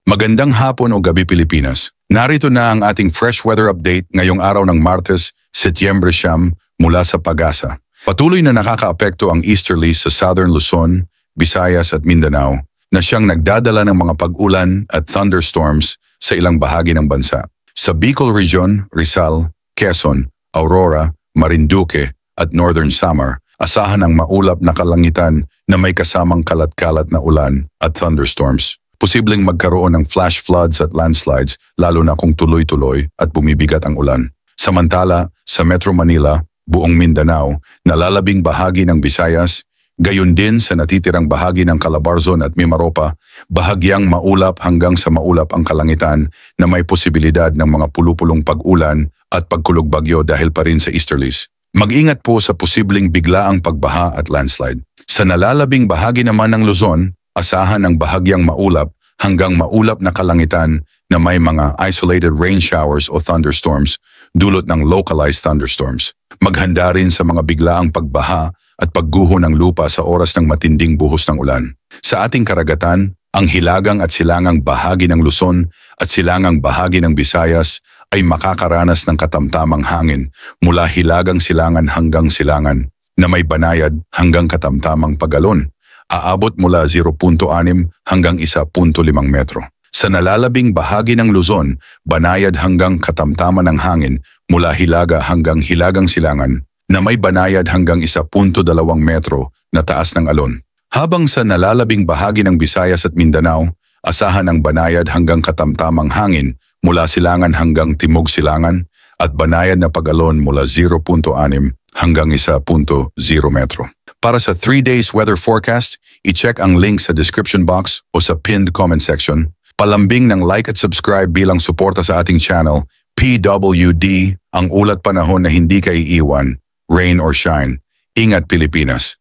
Magandang hapon o gabi Pilipinas. Narito na ang ating fresh weather update ngayong araw ng Martes, Setyembre 9 mula sa Pag-asa. Patuloy na nakakaapekto ang easterlies sa Southern Luzon, Visayas at Mindanao na siyang nagdadala ng mga pag-ulan at thunderstorms sa ilang bahagi ng bansa. Sa Bicol Region, Rizal, Quezon, Aurora, Marinduque at Northern Samar, asahan ang maulap na kalangitan na may kasamang kalat-kalat na ulan at thunderstorms. Posibleng magkaroon ng flash floods at landslides lalo na kung tuloy-tuloy at bumibigat ang ulan. Samantala, sa Metro Manila, buong Mindanao, nalalabing bahagi ng Visayas, gayon din sa natitirang bahagi ng Calabarzon at Mimaropa, bahagyang maulap hanggang sa maulap ang kalangitan na may posibilidad ng mga pulupulong pag-ulan at pagkulog bagyo dahil pa rin sa easterlies. Mag-ingat po sa posibleng biglaang pagbaha at landslide. Sa nalalabing bahagi naman ng Luzon, asahan ang bahagyang maulap hanggang maulap na kalangitan na may mga isolated rain showers o thunderstorms dulot ng localized thunderstorms. Maghanda rin sa mga biglaang pagbaha at pagguho ng lupa sa oras ng matinding buhos ng ulan. Sa ating karagatan, ang hilagang at silangang bahagi ng Luzon at silangang bahagi ng Visayas ay makakaranas ng katamtamang hangin mula hilagang silangan hanggang silangan na may banayad hanggang katamtamang pagalon. Aabot mula 0.6 hanggang 1.5 metro. Sa nalalabing bahagi ng Luzon, banayad hanggang katamtaman ng hangin mula hilaga hanggang hilagang silangan na may banayad hanggang 1.2 metro na taas ng alon. Habang sa nalalabing bahagi ng Visayas at Mindanao, asahan ang banayad hanggang katamtamang hangin mula silangan hanggang timog silangan at banayad na pagalon mula 0.6 hanggang 1.0 metro. Para sa 3 days weather forecast, i-check ang link sa description box o sa pinned comment section. Palambing ng like at subscribe bilang suporta sa ating channel, PWD, ang ulat panahon na hindi ka iiwan, rain or shine. Ingat Pilipinas!